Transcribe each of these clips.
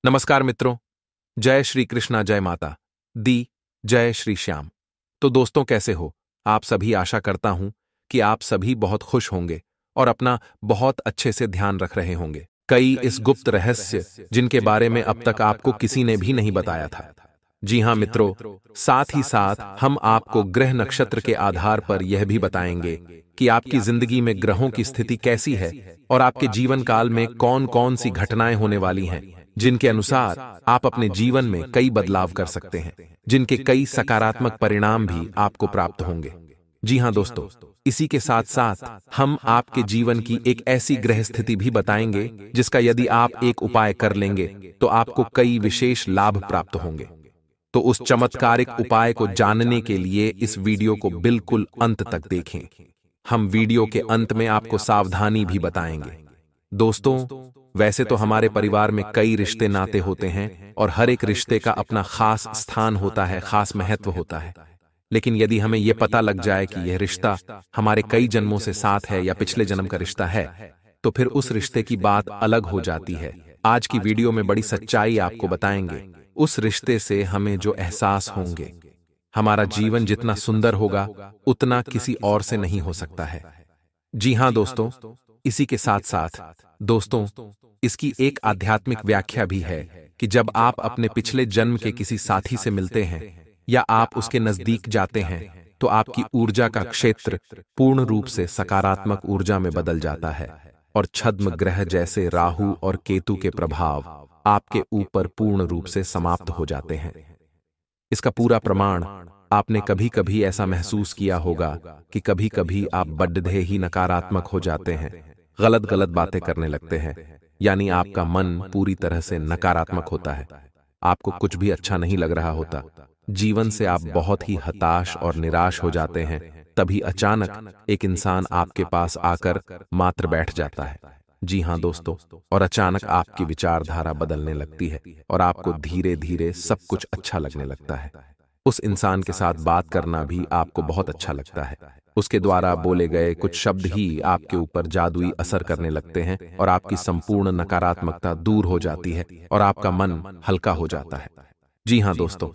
नमस्कार मित्रों। जय श्री कृष्णा, जय माता दी, जय श्री श्याम। तो दोस्तों, कैसे हो आप सभी? आशा करता हूं कि आप सभी बहुत खुश होंगे और अपना बहुत अच्छे से ध्यान रख रहे होंगे। कई इस गुप्त रहस्य जिनके बारे में अब तक आपको किसी ने भी नहीं बताया था। जी हां मित्रों, साथ ही साथ हम आपको ग्रह नक्षत्र के आधार पर यह भी बताएंगे कि आपकी जिंदगी में ग्रहों की स्थिति कैसी है और आपके जीवन काल में कौन कौन सी घटनाएं होने वाली हैं, जिनके अनुसार आप अपने जीवन में कई बदलाव कर सकते हैं, जिनके कई सकारात्मक परिणाम भी आपको प्राप्त होंगे। जी हां दोस्तों, इसी के साथ साथ हम आपके जीवन की एक ऐसी ग्रह स्थिति भी बताएंगे जिसका यदि आप एक उपाय कर लेंगे तो आपको कई विशेष लाभ प्राप्त होंगे। तो उस चमत्कारिक उपाय को जानने के लिए इस वीडियो को बिल्कुल अंत तक देखें। हम वीडियो के अंत में आपको सावधानी भी बताएंगे। दोस्तों, वैसे तो हमारे परिवार में कई रिश्ते नाते होते हैं और हर एक रिश्ते का अपना खास स्थान होता है, खास महत्व होता है। लेकिन यदि हमें यह पता लग जाए कि यह रिश्ता हमारे कई जन्मों से साथ है या पिछले जन्म का रिश्ता है, तो फिर उस रिश्ते की बात अलग हो जाती है। आज की वीडियो में बड़ी सच्चाई आपको बताएंगे। उस रिश्ते से हमें जो एहसास होंगे, हमारा जीवन जितना सुंदर होगा उतना किसी और से नहीं हो सकता है। जी हां दोस्तों, इसी के साथ साथ दोस्तों, इसकी एक आध्यात्मिक व्याख्या भी है कि जब आप अपने पिछले जन्म के किसी साथी से मिलते हैं या आप उसके नजदीक जाते हैं तो आपकी ऊर्जा का क्षेत्र पूर्ण रूप से सकारात्मक ऊर्जा में बदल जाता है और छद्म ग्रह जैसे राहु और केतु के प्रभाव आपके ऊपर पूर्ण रूप से समाप्त हो जाते हैं। इसका पूरा प्रमाण आपने कभी कभी ऐसा महसूस किया होगा कि कभी कभी आप बड्ढे ही नकारात्मक हो जाते हैं, गलत गलत बातें करने लगते हैं, यानी आपका मन पूरी तरह से नकारात्मक होता है। आपको कुछ भी अच्छा नहीं लग रहा होता, जीवन से आप बहुत ही हताश और निराश हो जाते हैं। तभी अचानक एक इंसान आपके पास आकर मात्र बैठ जाता है। जी हां दोस्तों, और अचानक आपकी विचारधारा बदलने लगती है और आपको धीरे धीरे सब कुछ अच्छा लगने लगता है। उस इंसान के साथ बात करना भी आपको बहुत अच्छा लगता है। उसके द्वारा बोले गए कुछ शब्द ही आपके ऊपर जादुई असर करने लगते हैं और आपकी संपूर्ण नकारात्मकता दूर हो जाती है और आपका मन हल्का हो जाता है। जी हां दोस्तों,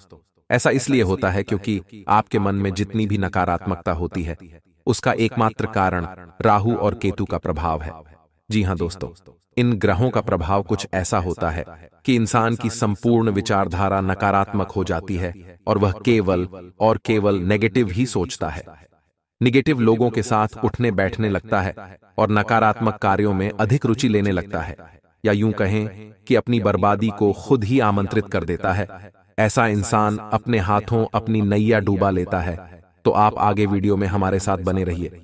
ऐसा इसलिए होता है क्योंकि आपके मन में जितनी भी नकारात्मकता होती है उसका एकमात्र कारण राहु और केतु का प्रभाव है। जी हां दोस्तों, इन ग्रहों का प्रभाव कुछ ऐसा होता है कि इंसान की संपूर्ण विचारधारा नकारात्मक हो जाती है और वह केवल और केवल नेगेटिव ही सोचता है। निगेटिव लोगों के साथ उठने बैठने लगता है और नकारात्मक कार्यों में अधिक रुचि लेने लगता है, या यूं कहें कि अपनी बर्बादी को खुद ही आमंत्रित कर देता है। ऐसा इंसान अपने हाथों अपनी नैया डूबा लेता है। तो आप आगे वीडियो में हमारे साथ बने रहिए।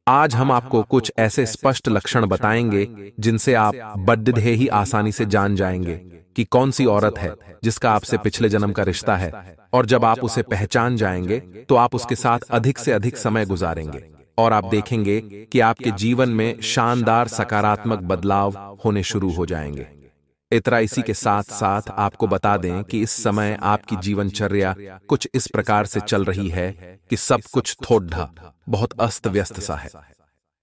आज हम आपको कुछ ऐसे स्पष्ट लक्षण बताएंगे जिनसे आप बड्ढे ही आसानी से जान जाएंगे कि कौन सी औरत है जिसका आपसे पिछले जन्म का रिश्ता है, और जब आप उसे पहचान जाएंगे तो आप उसके साथ अधिक से अधिक समय गुजारेंगे और आप देखेंगे कि आपके जीवन में शानदार सकारात्मक बदलाव होने शुरू हो जाएंगे। इतना इसी के साथ साथ आपको बता दें कि इस समय आपकी जीवनचर्या कुछ इस प्रकार से चल रही है कि सब कुछ थोड़ा बहुत अस्त व्यस्त सा है।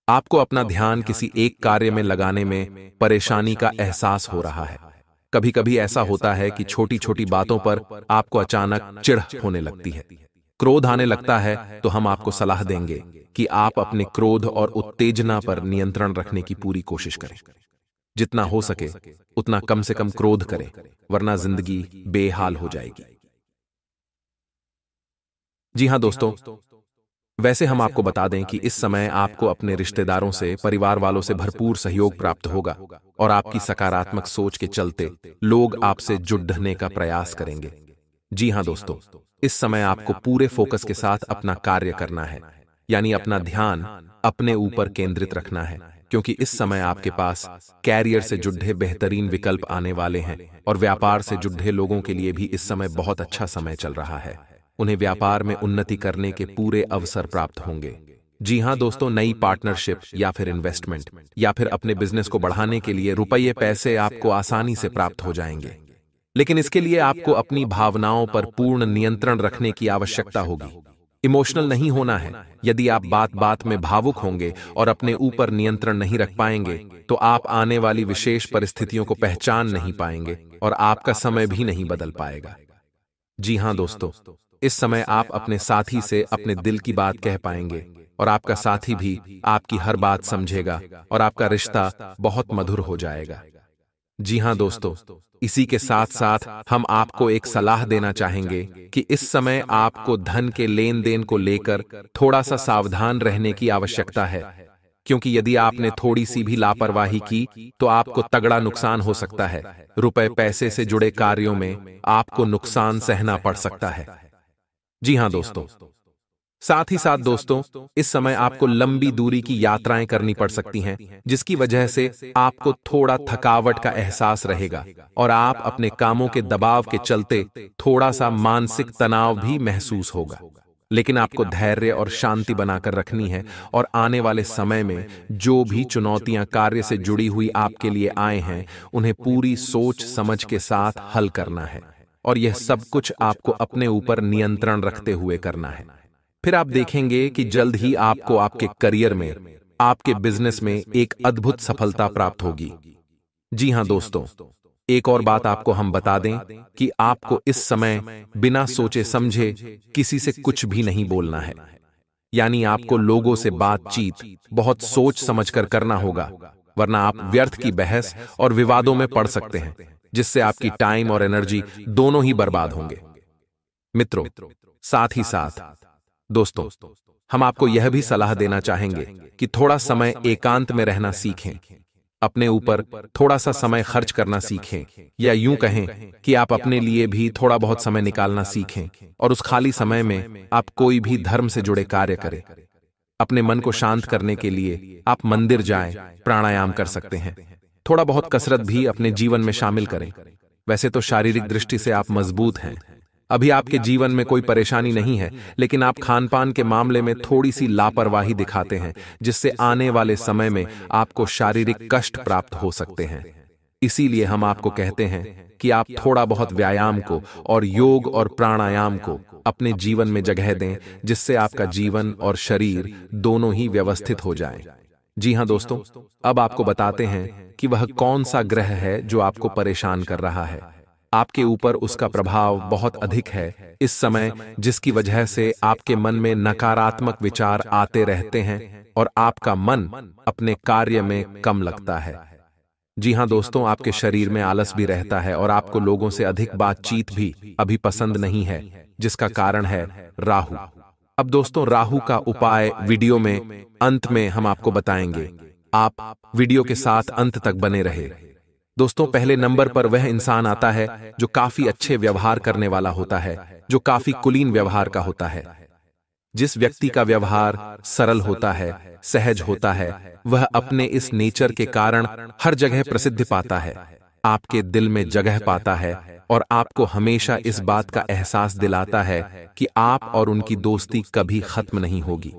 आपको अपना ध्यान किसी एक कार्य में लगाने में परेशानी का एहसास हो रहा है। कभी कभी ऐसा होता है कि छोटी छोटी बातों पर आपको अचानक चिढ़ होने लगती है, क्रोध आने लगता है। तो हम आपको सलाह देंगे कि आप अपने क्रोध और उत्तेजना पर नियंत्रण रखने की पूरी कोशिश करें। जितना हो सके उतना कम से कम क्रोध करें, वरना जिंदगी बेहाल हो जाएगी। जी हां दोस्तों, वैसे हम आपको बता दें कि इस समय आपको अपने रिश्तेदारों से, परिवार वालों से भरपूर सहयोग प्राप्त होगा और आपकी सकारात्मक सोच के चलते लोग आपसे जुड़ने का प्रयास करेंगे। जी हां दोस्तों, इस समय आपको पूरे फोकस के साथ अपना कार्य करना है, यानी अपना ध्यान अपने ऊपर केंद्रित रखना है, क्योंकि इस समय आपके पास कैरियर से जुड़े बेहतरीन विकल्प आने वाले हैं और व्यापार से जुड़े लोगों के लिए भी इस समय बहुत अच्छा समय चल रहा है। उन्हें व्यापार में उन्नति करने के पूरे अवसर प्राप्त होंगे। जी हां दोस्तों, नई पार्टनरशिप या फिर इन्वेस्टमेंट या फिर अपने बिजनेस को बढ़ाने के लिए रुपये पैसे आपको आसानी से प्राप्त हो जाएंगे। लेकिन इसके लिए आपको अपनी भावनाओं पर पूर्ण नियंत्रण रखने की आवश्यकता होगी। इमोशनल नहीं होना है। यदि आप बात बात में भावुक होंगे और अपने ऊपर नियंत्रण नहीं रख पाएंगे तो आप आने वाली विशेष परिस्थितियों को पहचान नहीं पाएंगे और आपका समय भी नहीं बदल पाएगा। जी हां दोस्तों, इस समय आप अपने साथी से अपने दिल की बात कह पाएंगे और आपका साथी भी आपकी हर बात समझेगा और आपका रिश्ता बहुत मधुर हो जाएगा। जी हां दोस्तों, इसी के साथ साथ हम आपको एक सलाह देना चाहेंगे कि इस समय आपको धन के लेन देन को लेकर थोड़ा सा सावधान रहने की आवश्यकता है, क्योंकि यदि आपने थोड़ी सी भी लापरवाही की तो आपको तगड़ा नुकसान हो सकता है। रुपए पैसे से जुड़े कार्यों में आपको नुकसान सहना पड़ सकता है। जी हां दोस्तों, साथ ही साथ दोस्तों, इस समय आपको लंबी दूरी की यात्राएं करनी पड़ सकती हैं, जिसकी वजह से आपको थोड़ा थकावट का एहसास रहेगा और आप अपने कामों के दबाव के चलते थोड़ा सा मानसिक तनाव भी महसूस होगा। लेकिन आपको धैर्य और शांति बनाकर रखनी है और आने वाले समय में जो भी चुनौतियां कार्य से जुड़ी हुई आपके लिए आए हैं, उन्हें पूरी सोच समझ के साथ हल करना है और यह सब कुछ आपको अपने ऊपर नियंत्रण रखते हुए करना है। फिर आप देखेंगे कि जल्द ही आपको आपके करियर में, आपके बिजनेस में एक अद्भुत सफलता प्राप्त होगी। जी हां दोस्तों, एक और बात आपको हम बता दें कि आपको इस समय बिना सोचे समझे किसी से कुछ भी नहीं बोलना है। यानी आपको लोगों से बातचीत बहुत सोच समझकर करना होगा, वरना आप व्यर्थ की बहस और विवादों में पड़ सकते हैं, जिससे आपकी टाइम और एनर्जी दोनों ही बर्बाद होंगे। मित्रों, साथ ही साथ दोस्तों, हम आपको यह भी सलाह देना चाहेंगे कि थोड़ा समय एकांत में रहना सीखें, अपने ऊपर थोड़ा सा समय खर्च करना सीखें, या यूं कहें कि आप अपने लिए भी थोड़ा बहुत समय निकालना सीखें और उस खाली समय में आप कोई भी धर्म से जुड़े कार्य करें। अपने मन को शांत करने के लिए आप मंदिर जाएं, प्राणायाम कर सकते हैं। थोड़ा बहुत कसरत भी अपने जीवन में शामिल करें। वैसे तो शारीरिक दृष्टि से आप मजबूत हैं, अभी आपके जीवन में कोई परेशानी नहीं है, लेकिन आप खान पान के मामले में थोड़ी सी लापरवाही दिखाते हैं, जिससे आने वाले समय में आपको शारीरिक कष्ट प्राप्त हो सकते हैं। इसीलिए हम आपको कहते हैं कि आप थोड़ा बहुत व्यायाम को और योग और प्राणायाम को अपने जीवन में जगह दें, जिससे आपका जीवन और शरीर दोनों ही व्यवस्थित हो जाएं। जी हां दोस्तों, अब आपको बताते हैं कि वह कौन सा ग्रह है जो आपको परेशान कर रहा है। आपके ऊपर उसका प्रभाव बहुत अधिक है इस समय, जिसकी वजह से आपके मन में नकारात्मक विचार आते रहते हैं और आपका मन अपने कार्य में कम लगता है। जी हां दोस्तों, आपके शरीर में आलस भी रहता है और आपको लोगों से अधिक बातचीत भी अभी पसंद नहीं है, जिसका कारण है राहु। अब दोस्तों, राहु का उपाय वीडियो में अंत में हम आपको बताएंगे। आप वीडियो के साथ अंत तक बने रहे। दोस्तों, पहले नंबर पर वह इंसान आता है जो काफी अच्छे व्यवहार करने वाला होता है, जो काफी कुलीन व्यवहार का होता है। जिस व्यक्ति का व्यवहार सरल होता है, सहज होता है, वह अपने इस नेचर के कारण हर जगह प्रसिद्धि पाता है, आपके दिल में जगह पाता है और आपको हमेशा इस बात का एहसास दिलाता है कि आप और उनकी दोस्ती कभी खत्म नहीं होगी।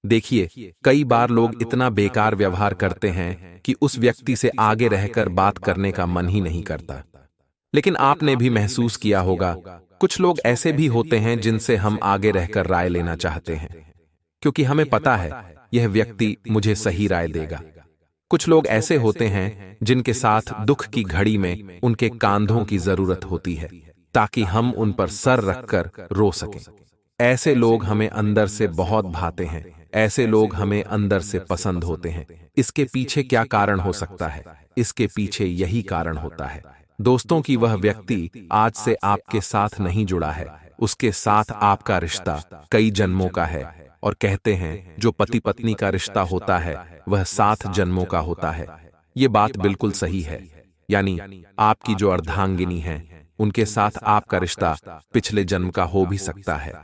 देखिए, कई बार लोग इतना बेकार व्यवहार करते हैं कि उस व्यक्ति से आगे रहकर बात करने का मन ही नहीं करता। लेकिन आपने भी महसूस किया होगा, कुछ लोग ऐसे भी होते हैं जिनसे हम आगे रहकर राय लेना चाहते हैं, क्योंकि हमें पता है यह व्यक्ति मुझे सही राय देगा। कुछ लोग ऐसे होते हैं जिनके साथ दुख की घड़ी में उनके कांधों की जरूरत होती है, ताकि हम उन पर सर रखकर रो सकें। ऐसे लोग हमें अंदर से बहुत भाते हैं, ऐसे लोग हमें अंदर से पसंद होते हैं। इसके पीछे क्या कारण हो सकता है? इसके पीछे यही कारण होता है दोस्तों कि वह व्यक्ति आज से आपके साथ नहीं जुड़ा है, उसके साथ आपका रिश्ता कई जन्मों का है। और कहते हैं जो पति पत्नी का रिश्ता होता है वह 7 जन्मों का होता है। ये बात बिल्कुल सही है। यानी आपकी जो अर्धांगिनी है उनके साथ आपका रिश्ता पिछले जन्म का हो भी सकता है।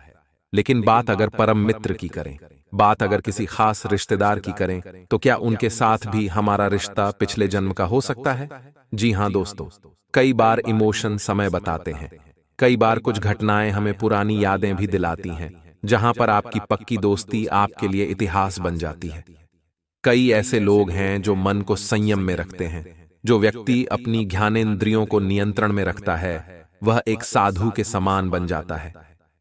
लेकिन बात अगर परम मित्र की करें, बात अगर किसी खास रिश्तेदार की करें, तो क्या उनके साथ भी हमारा रिश्ता पिछले जन्म का हो सकता है? जी हां दोस्तों, कई बार इमोशन समय बताते हैं, कई बार कुछ घटनाएं हमें पुरानी यादें भी दिलाती हैं, जहां पर आपकी पक्की दोस्ती आपके लिए इतिहास बन जाती है। कई ऐसे लोग हैं जो मन को संयम में रखते हैं। जो व्यक्ति अपनी ज्ञानेंद्रियों को नियंत्रण में रखता है वह एक साधु के समान बन जाता है।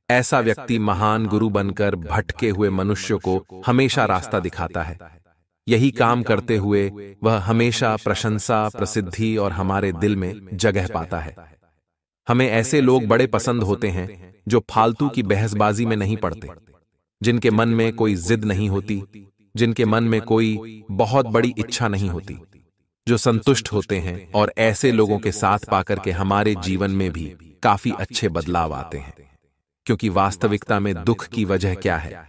ऐसा व्यक्ति महान गुरु बनकर भटके हुए मनुष्य को हमेशा रास्ता दिखाता है। यही काम करते हुए वह हमेशा प्रशंसा, प्रसिद्धि और हमारे दिल में जगह पाता है। हमें ऐसे लोग बड़े पसंद होते हैं जो फालतू की बहसबाजी में नहीं पड़ते, जिनके मन में कोई जिद नहीं होती, जिनके मन में कोई बहुत बड़ी इच्छा नहीं होती, जो संतुष्ट होते हैं। और ऐसे लोगों के साथ पाकर के हमारे जीवन में भी काफी अच्छे बदलाव आते हैं। क्योंकि वास्तविकता में दुख की वजह क्या है?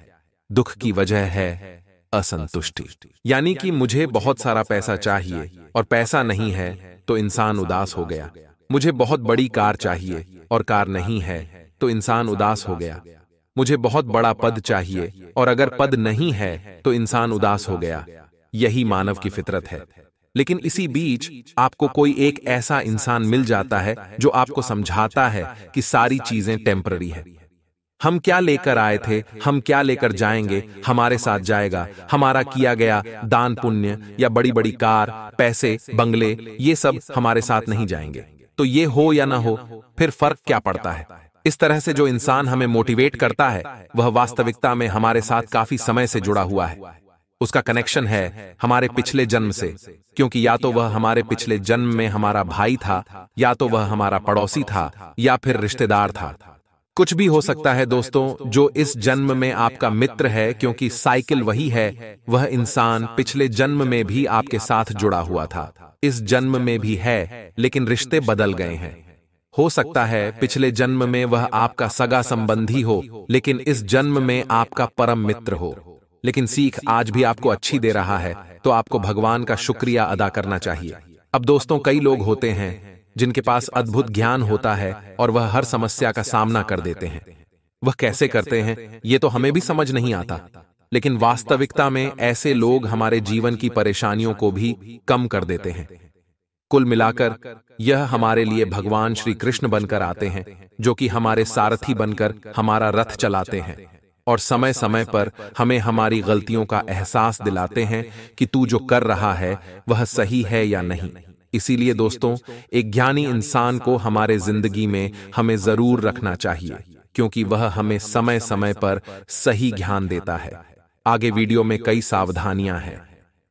दुख की वजह है असंतुष्टि। यानी कि मुझे बहुत सारा पैसा चाहिए और पैसा नहीं है तो इंसान उदास हो गया। मुझे बहुत बड़ी कार चाहिए और कार नहीं है तो इंसान उदास हो गया। मुझे बहुत बड़ा पद चाहिए और अगर पद नहीं है तो इंसान उदास हो गया। यही मानव की फितरत है। लेकिन इसी बीच आपको कोई एक ऐसा इंसान मिल जाता है जो आपको समझाता है कि सारी चीजें टेम्पररी है। हम क्या लेकर आए थे, हम क्या लेकर जाएंगे, हमारे साथ जाएगा। हमारा किया गया दान पुण्य या बड़ी बड़ी कार, पैसे, बंगले, ये सब हमारे साथ नहीं जाएंगे। तो ये हो या ना हो, फिर फर्क क्या पड़ता है? इस तरह से जो इंसान हमें मोटिवेट करता है वह वास्तविकता में हमारे साथ काफी समय से जुड़ा हुआ है। उसका कनेक्शन है हमारे पिछले जन्म से, क्योंकि या तो वह हमारे पिछले जन्म में हमारा भाई था, या तो वह हमारा पड़ोसी था, या फिर रिश्तेदार था। कुछ भी हो सकता है दोस्तों, जो इस जन्म में आपका मित्र है, क्योंकि साइकिल वही है। वह इंसान पिछले जन्म में भी आपके साथ जुड़ा हुआ था, इस जन्म में भी है, लेकिन रिश्ते बदल गए हैं। हो सकता है पिछले जन्म में वह आपका सगा संबंधी हो, लेकिन इस जन्म में आपका परम मित्र हो। लेकिन सीख आज भी आपको अच्छी दे रहा है, तो आपको भगवान का शुक्रिया अदा करना चाहिए। अब दोस्तों, कई लोग होते हैं जिनके पास अद्भुत ज्ञान होता है और वह हर समस्या का सामना कर देते हैं। वह कैसे करते हैं ये तो हमें भी समझ नहीं आता, लेकिन वास्तविकता में ऐसे लोग हमारे जीवन की परेशानियों को भी कम कर देते हैं। कुल मिलाकर यह हमारे लिए भगवान श्री कृष्ण बनकर आते हैं, जो कि हमारे सारथी बनकर हमारा रथ चलाते हैं और समय समय पर हमें हमारी गलतियों का एहसास दिलाते हैं कि तू जो कर रहा है वह सही है या नहीं। इसीलिए दोस्तों, एक ज्ञानी इंसान को हमारे जिंदगी में हमें जरूर रखना चाहिए, क्योंकि वह हमें समय समय पर सही ज्ञान देता है। आगे वीडियो में कई सावधानियां हैं,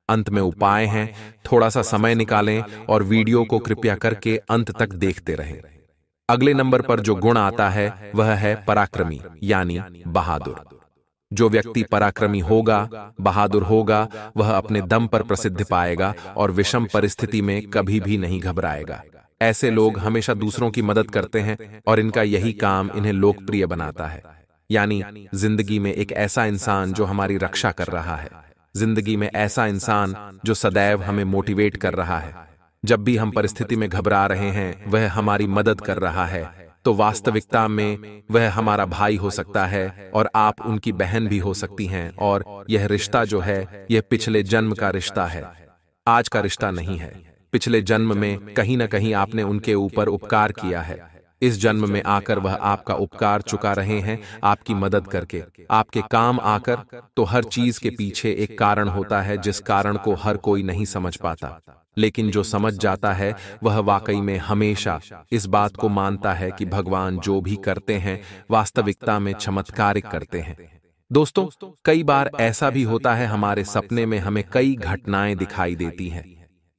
अंत में उपाय हैं। थोड़ा सा समय निकालें और वीडियो को कृपया करके अंत तक देखते रहें। अगले नंबर पर जो गुण आता है वह है पराक्रमी, यानी बहादुर। जो व्यक्ति पराक्रमी होगा, बहादुर होगा, वह अपने दम पर प्रसिद्धि पाएगा और विषम परिस्थिति में कभी भी नहीं घबराएगा। ऐसे लोग हमेशा दूसरों की मदद करते हैं और इनका यही काम इन्हें लोकप्रिय बनाता है। यानी जिंदगी में एक ऐसा इंसान जो हमारी रक्षा कर रहा है, जिंदगी में ऐसा इंसान जो सदैव हमें मोटिवेट कर रहा है। जब भी हम परिस्थिति में घबरा रहे हैं वह हमारी मदद कर रहा है, तो वास्तविकता में वह हमारा भाई हो सकता है और आप उनकी बहन भी हो सकती हैं। और यह रिश्ता जो है यह पिछले जन्म का रिश्ता है, आज का रिश्ता नहीं है। पिछले जन्म में कहीं ना कहीं आपने उनके ऊपर उपकार किया है। इस जन्म में आकर वह आपका उपकार चुका रहे हैं, आपकी मदद करके, आपके काम आकर। तो हर चीज के पीछे एक कारण होता है, जिस कारण को हर कोई नहीं समझ पाता, लेकिन जो समझ जाता है वह वाकई में हमेशा इस बात को मानता है कि भगवान जो भी करते हैं वास्तविकता में चमत्कारिक करते हैं। दोस्तों, कई बार ऐसा भी होता है, हमारे सपने में हमें कई घटनाएं दिखाई देती हैं।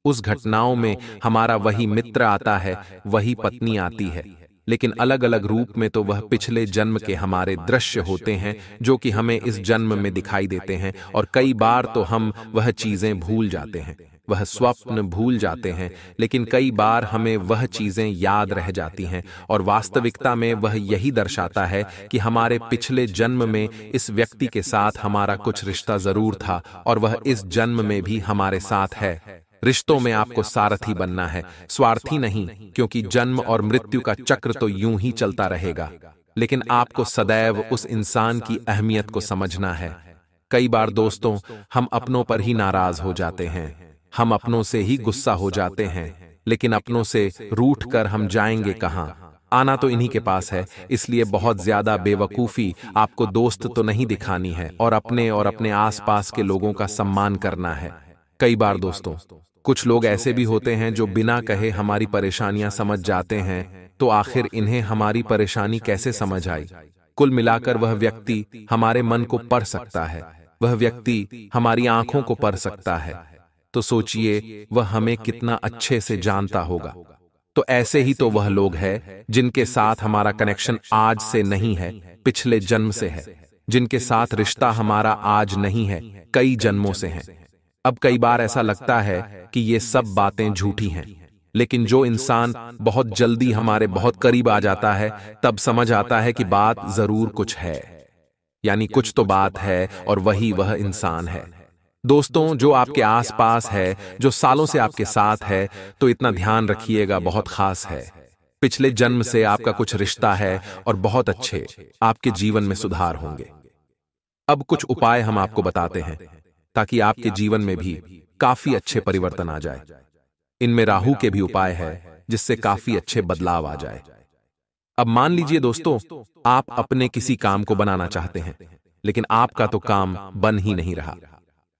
उस घटनाओं में हमारा वही मित्र आता है, वही पत्नी आती है, लेकिन अलग अलग रूप में। तो वह पिछले जन्म के हमारे दृश्य होते हैं जो कि हमें इस जन्म में दिखाई देते हैं। और कई बार तो हम वह चीजें भूल जाते हैं, वह स्वप्न भूल जाते हैं, लेकिन कई बार हमें वह चीजें याद रह जाती हैं। और वास्तविकता में वह यही दर्शाता है कि हमारे पिछले जन्म में इस व्यक्ति के साथ हमारा कुछ रिश्ता जरूर था और वह इस जन्म में भी हमारे साथ है। रिश्तों में आपको सारथी बनना है, स्वार्थी नहीं, क्योंकि जन्म और मृत्यु का चक्र तो यूं ही चलता रहेगा, लेकिन आपको सदैव उस इंसान की अहमियत को समझना है। कई बार दोस्तों, हम अपनों पर ही नाराज हो जाते हैं, हम अपनों से ही गुस्सा हो जाते हैं, लेकिन अपनों से रूठ कर हम जाएंगे कहां? आना तो इन्हीं के पास है। इसलिए बहुत ज्यादा बेवकूफी आपको दोस्त तो नहीं दिखानी है और अपने आसपास के लोगों का सम्मान करना है। कई बार दोस्तों, कुछ लोग ऐसे भी होते हैं जो बिना कहे हमारी परेशानियां समझ जाते हैं, तो आखिर इन्हें हमारी परेशानी कैसे समझ आई? कुल मिलाकर वह व्यक्ति हमारे मन को पढ़ सकता है, वह व्यक्ति हमारी आंखों को पढ़ सकता है, तो सोचिए वह हमें कितना अच्छे से जानता होगा। तो ऐसे ही तो वह लोग हैं जिनके साथ हमारा कनेक्शन आज से नहीं है, पिछले जन्म से है, जिनके साथ रिश्ता हमारा आज नहीं है, कई जन्मों से है। अब कई बार ऐसा लगता है कि ये सब बातें झूठी हैं, लेकिन जो इंसान बहुत जल्दी हमारे बहुत करीब आ जाता है, तब समझ आता है कि बात जरूर कुछ है, यानी कुछ तो बात है और वही वह इंसान है। दोस्तों, जो आपके आसपास है, जो सालों से आपके साथ है, तो इतना ध्यान रखिएगा, बहुत खास है। पिछले जन्म से आपका कुछ रिश्ता है और बहुत अच्छे आपके जीवन में सुधार होंगे। अब कुछ उपाय हम आपको बताते हैं ताकि आपके जीवन में भी काफी अच्छे परिवर्तन आ जाए। इनमें राहु के भी उपाय है जिससे काफी अच्छे बदलाव आ जाए। अब मान लीजिए दोस्तों, आप अपने किसी काम को बनाना चाहते हैं, लेकिन आपका तो काम बन ही नहीं रहा।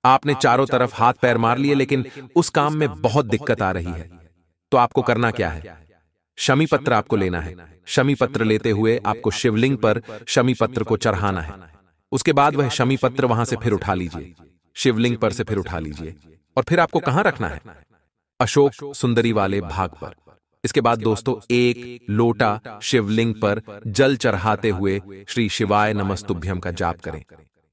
आपने चारों तरफ हाथ पैर मार लिए, लेकिन उस काम में बहुत दिक्कत आ रही है। तो आपको करना क्या है? शमी पत्र आपको लेना है। शमी पत्र लेते हुए आपको शिवलिंग पर शमी पत्र को चढ़ाना है। उसके बाद वह शमी पत्र वहां से फिर उठा लीजिए, शिवलिंग पर से फिर उठा लीजिए, और फिर आपको कहां रखना है? अशोक सुंदरी वाले भाग पर। इसके बाद दोस्तों, एक लोटा शिवलिंग पर जल चढ़ाते हुए श्री शिवाय नमस्तुभ्यम का जाप करें।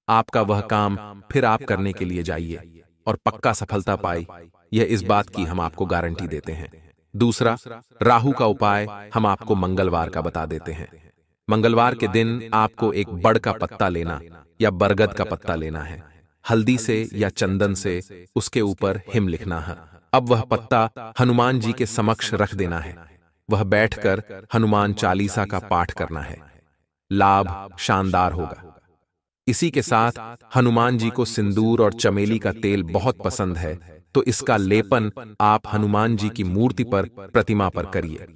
आपका वह काम फिर आप करने के लिए जाइए और पक्का सफलता पाई, यह इस बात की हम आपको गारंटी देते हैं। दूसरा, राहु का उपाय हम आपको मंगलवार का बता देते हैं। मंगलवार के दिन आपको एक बड़ का पत्ता लेना या बरगद का पत्ता लेना है। हल्दी से या चंदन से उसके ऊपर हिम लिखना है। अब वह पत्ता हनुमान जी के समक्ष रख देना है। वह बैठकर हनुमान चालीसा का पाठ करना है। लाभ शानदार होगा। इसी के साथ हनुमान जी को सिंदूर और चमेली का तेल बहुत पसंद है, तो इसका लेपन आप हनुमान जी की मूर्ति पर, प्रतिमा पर करिए।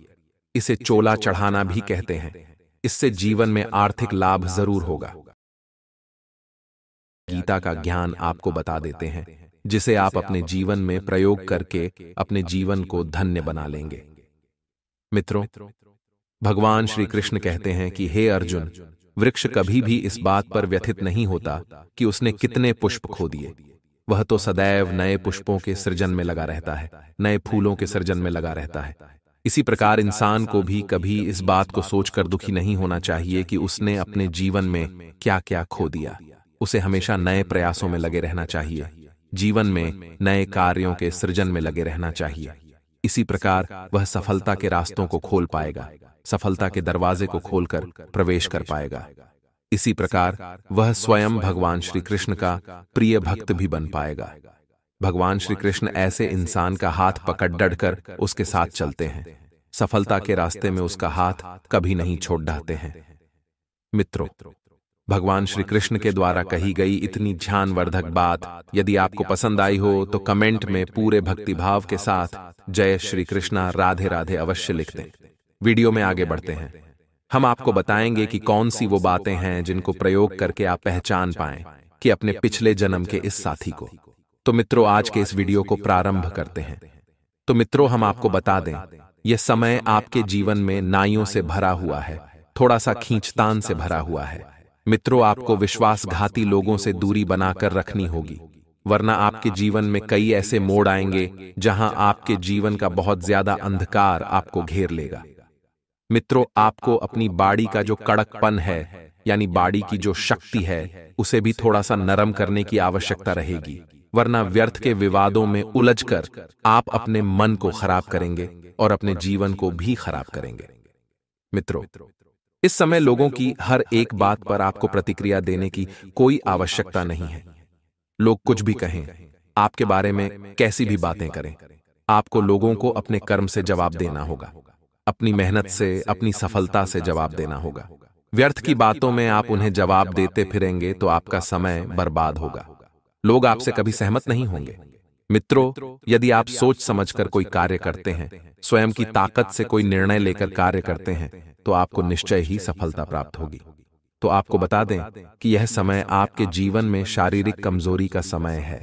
इसे चोला चढ़ाना भी कहते हैं। इससे जीवन में आर्थिक लाभ जरूर होगा। गीता का ज्ञान आपको बता देते हैं, जिसे आप अपने जीवन में प्रयोग करके अपने जीवन को धन्य बना लेंगे। मित्रों, भगवान श्री कृष्ण कहते हैं कि हे अर्जुन, वृक्ष कभी भी इस बात पर व्यथित नहीं होता कि उसने कितने पुष्प खो दिए। वह तो सदैव नए पुष्पों के सृजन में लगा रहता है, नए फूलों के सृजन में लगा रहता है। इसी प्रकार इंसान को भी कभी इस बात को सोचकर दुखी नहीं होना चाहिए कि उसने अपने जीवन में क्या क्या खो दिया। उसे हमेशा नए प्रयासों में लगे रहना चाहिए, जीवन में नए कार्यों के सृजन में लगे रहना चाहिए। इसी प्रकार वह सफलता के रास्तों को खोल पाएगा, सफलता के दरवाजे को खोलकर प्रवेश कर पाएगा। इसी प्रकार वह स्वयं भगवान श्री कृष्ण का प्रिय भक्त भी बन पाएगा। भगवान श्री कृष्ण ऐसे इंसान का हाथ पकड़ डटकर उसके साथ चलते हैं। सफलता के रास्ते में उसका हाथ कभी नहीं छोड़ डालते हैं। मित्रों, भगवान श्री कृष्ण के द्वारा कही गई इतनी ध्यानवर्धक बात यदि आपको पसंद आई हो तो कमेंट में पूरे भक्तिभाव के साथ जय श्री कृष्णा राधे राधे अवश्य लिख दें। वीडियो में आगे बढ़ते हैं। हम आपको बताएंगे कि कौन सी वो बातें हैं जिनको प्रयोग करके आप पहचान पाएं कि अपने पिछले जन्म के इस साथी को। तो मित्रों, आज के इस वीडियो को प्रारंभ करते हैं। तो मित्रों, हम आपको बता दें, यह समय आपके जीवन में नाइयों से भरा हुआ है, थोड़ा सा खींचतान से भरा हुआ है। मित्रों, आपको विश्वासघाती लोगों से दूरी बनाकर रखनी होगी, वरना आपके जीवन में कई ऐसे मोड़ आएंगे जहां आपके जीवन का बहुत ज्यादा अंधकार आपको घेर लेगा। मित्रों, आपको अपनी बाड़ी का जो कड़कपन है, यानी बाड़ी की जो शक्ति है, उसे भी थोड़ा सा नरम करने की आवश्यकता रहेगी, वरना व्यर्थ के विवादों में उलझकर आप अपने मन को खराब करेंगे और अपने जीवन को भी खराब करेंगे। मित्रों, इस समय लोगों की हर एक बात पर आपको प्रतिक्रिया देने की कोई आवश्यकता नहीं है। लोग कुछ भी कहें, आपके बारे में कैसी भी बातें करें, आपको लोगों को अपने कर्म से जवाब देना होगा, अपनी मेहनत से, अपनी सफलता से जवाब देना होगा। व्यर्थ की बातों में आप उन्हें जवाब देते फिरेंगे तो आपका समय बर्बाद होगा। लोग आपसे कभी सहमत नहीं होंगे। मित्रों, यदि आप सोच समझकर कोई कार्य करते हैं, स्वयं की ताकत से कोई निर्णय लेकर कार्य करते हैं, तो आपको निश्चय ही सफलता प्राप्त होगी। तो आपको बता दें कि यह समय आपके जीवन में शारीरिक कमजोरी का समय है।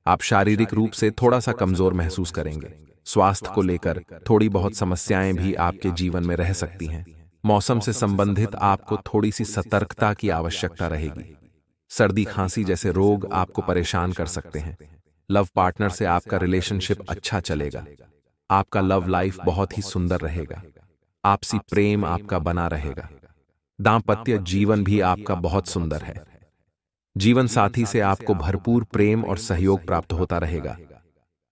आप शारीरिक रूप से थोड़ा सा कमजोर महसूस करेंगे। स्वास्थ्य को लेकर थोड़ी बहुत समस्याएं भी आपके जीवन में रह सकती हैं। मौसम से संबंधित आपको थोड़ी सी सतर्कता की आवश्यकता रहेगी। सर्दी खांसी जैसे रोग आपको परेशान कर सकते हैं। लव पार्टनर से आपका रिलेशनशिप अच्छा चलेगा। आपका लव लाइफ बहुत ही सुंदर रहेगा। आपसी प्रेम आपका बना रहेगा। दांपत्य जीवन भी आपका बहुत सुंदर है। जीवन साथी से आपको भरपूर प्रेम और सहयोग प्राप्त होता रहेगा।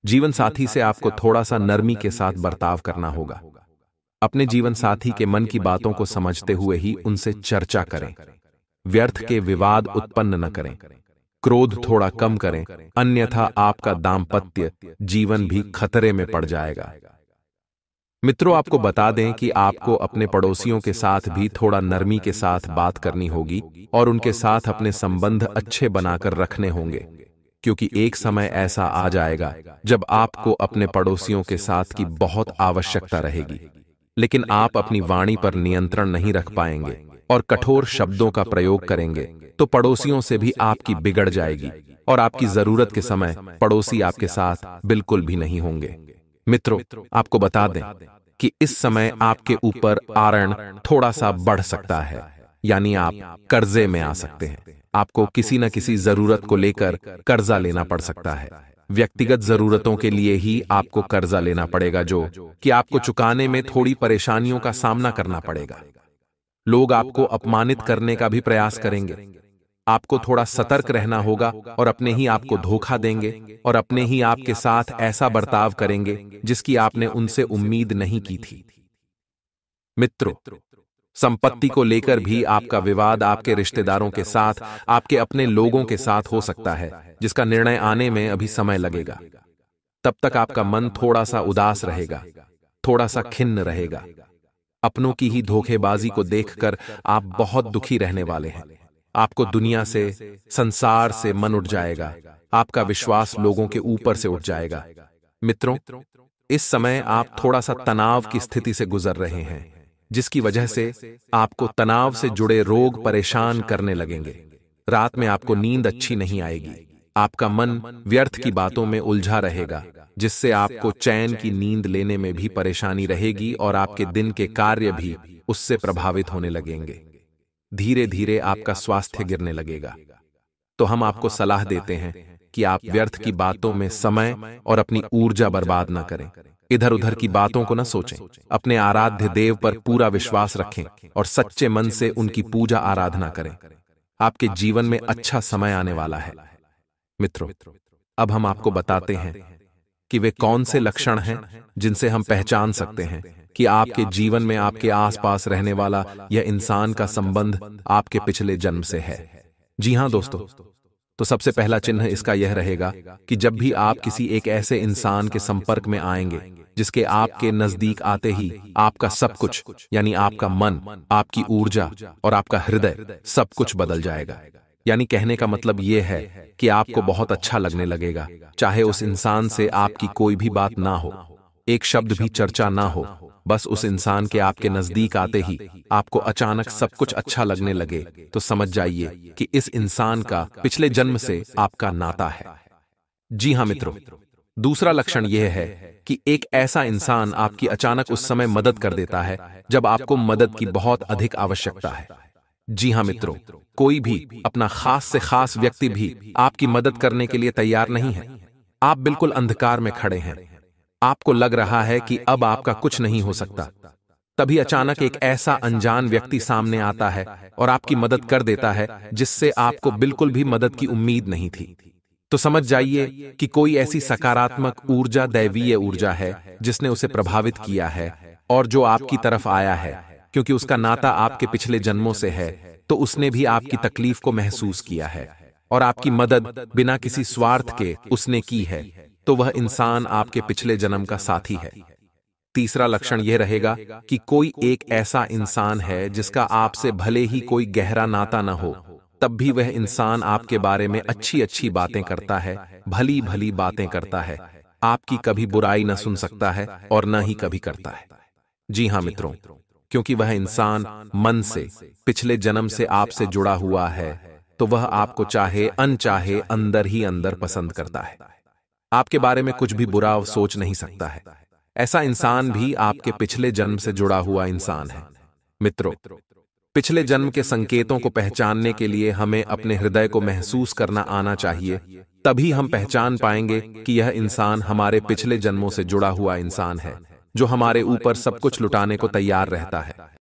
जीवन साथी से आपको थोड़ा सा नरमी के साथ बर्ताव करना होगा। अपने जीवन साथी के मन की बातों को समझते हुए ही उनसे चर्चा करें। व्यर्थ के विवाद उत्पन्न न करें। क्रोध थोड़ा कम करें, अन्यथा आपका दांपत्य जीवन भी खतरे में पड़ जाएगा। मित्रों, आपको बता दें कि आपको अपने पड़ोसियों के साथ भी थोड़ा नरमी के साथ बात करनी होगी और उनके साथ अपने संबंध अच्छे बनाकर रखने होंगे, क्योंकि एक समय ऐसा आ जाएगा जब आपको अपने पड़ोसियों के साथ की बहुत आवश्यकता रहेगी, लेकिन आप अपनी वाणी पर नियंत्रण नहीं रख पाएंगे और कठोर शब्दों का प्रयोग करेंगे तो पड़ोसियों से भी आपकी बिगड़ जाएगी और आपकी जरूरत के समय पड़ोसी आपके साथ बिल्कुल भी नहीं होंगे। मित्रों, आपको बता दें कि इस समय आपके ऊपर आरण थोड़ा सा बढ़ सकता है, यानी आप कर्जे में आ सकते हैं। आपको किसी न किसी जरूरत को लेकर कर्जा लेना पड़ सकता है। व्यक्तिगत जरूरतों के लिए ही आपको कर्जा लेना पड़ेगा, जो कि आपको चुकाने में थोड़ी परेशानियों का सामना करना पड़ेगा। लोग आपको अपमानित करने का भी प्रयास करेंगे। आपको थोड़ा सतर्क रहना होगा और अपने ही आपको धोखा देंगे और अपने ही आपके साथ ऐसा बर्ताव करेंगे जिसकी आपने उनसे उम्मीद नहीं की थी। मित्रों, संपत्ति को लेकर भी आपका विवाद आपके रिश्तेदारों के साथ, आपके अपने लोगों के साथ हो सकता है, जिसका निर्णय आने में अभी समय लगेगा। तब तक आपका मन थोड़ा सा उदास रहेगा, थोड़ा सा खिन्न रहेगा। अपनों की ही धोखेबाजी को देखकर आप बहुत दुखी रहने वाले हैं। आपको दुनिया से, संसार से मन उठ जाएगा। आपका विश्वास लोगों के ऊपर से उठ जाएगा। मित्रों, इस समय आप थोड़ा सा तनाव की स्थिति से गुजर रहे हैं, जिसकी वजह से आपको तनाव से जुड़े रोग परेशान करने लगेंगे। रात में आपको नींद अच्छी नहीं आएगी। आपका मन व्यर्थ की बातों में उलझा रहेगा, जिससे आपको चैन की नींद लेने में भी परेशानी रहेगी और आपके दिन के कार्य भी उससे प्रभावित होने लगेंगे। धीरे धीरे आपका स्वास्थ्य गिरने लगेगा। तो हम आपको सलाह देते हैं कि आप व्यर्थ की बातों में समय और अपनी ऊर्जा बर्बाद न करें। इधर उधर की बातों को न सोचें। अपने आराध्य देव पर पूरा विश्वास रखें और सच्चे मन से उनकी पूजा आराधना करें। आपके जीवन में अच्छा समय आने वाला है। मित्रों, अब हम आपको बताते हैं कि वे कौन से लक्षण हैं जिनसे हम पहचान सकते हैं कि आपके जीवन में आपके आसपास रहने वाला यह इंसान का संबंध आपके पिछले जन्म से है। जी हां दोस्तों, तो सबसे पहला चिन्ह इसका यह रहेगा कि जब भी आप किसी एक ऐसे इंसान के संपर्क में आएंगे जिसके आपके नजदीक आते ही आपका सब कुछ, यानी आपका मन, आपकी ऊर्जा और आपका हृदय सब कुछ बदल जाएगा। यानी कहने का मतलब यह है कि आपको बहुत अच्छा लगने लगेगा, चाहे उस इंसान से आपकी कोई भी बात ना हो, एक शब्द भी चर्चा ना हो, बस उस इंसान के आपके नजदीक आते ही आपको अचानक सब कुछ अच्छा लगने लगे, तो समझ जाइए कि इस इंसान का पिछले जन्म से आपका नाता है। जी हां मित्रों, दूसरा लक्षण यह है कि एक ऐसा इंसान आपकी अचानक उस समय मदद कर देता है जब आपको मदद की बहुत अधिक आवश्यकता है। जी हां मित्रों, कोई भी अपना खास से खास व्यक्ति भी आपकी मदद करने के लिए तैयार नहीं है। आप बिल्कुल अंधकार में खड़े हैं, आपको लग रहा है कि अब आपका कुछ नहीं हो सकता। तभी अचानक एक ऐसा अनजान व्यक्ति सामने आता है और आपकी मदद कर देता है जिससे आपको बिल्कुल भी मदद की उम्मीद नहीं थी। तो समझ जाइए कि कोई ऐसी सकारात्मक ऊर्जा, दैवीय ऊर्जा है जिसने उसे प्रभावित किया है और जो आपकी तरफ आया है, क्योंकि उसका नाता आपके पिछले जन्मों से है, तो उसने भी आपकी तकलीफ को महसूस किया है और आपकी मदद बिना किसी स्वार्थ के उसने की है। तो वह इंसान आपके पिछले जन्म का साथी है। तीसरा लक्षण यह रहेगा कि कोई एक ऐसा इंसान है जिसका आपसे भले ही कोई गहरा नाता न हो, तब भी वह इंसान आपके बारे में अच्छी अच्छी बातें करता है, भली भली बातें करता है, आपकी कभी बुराई न सुन सकता है और न ही कभी करता है। जी हां मित्रों, क्योंकि वह इंसान मन से, पिछले जन्म से आपसे जुड़ा हुआ है, तो वह आपको चाहे अनचाहे अंदर ही अंदर पसंद करता है। आपके बारे में कुछ भी बुरा सोच नहीं सकता है। ऐसा इंसान भी आपके पिछले जन्म से जुड़ा हुआ इंसान है। मित्रों, पिछले जन्म के संकेतों को पहचानने के लिए हमें अपने हृदय को महसूस करना आना चाहिए। तभी हम पहचान पाएंगे कि यह इंसान हमारे पिछले जन्मों से जुड़ा हुआ इंसान है, जो हमारे ऊपर सब कुछ लुटाने को तैयार रहता है।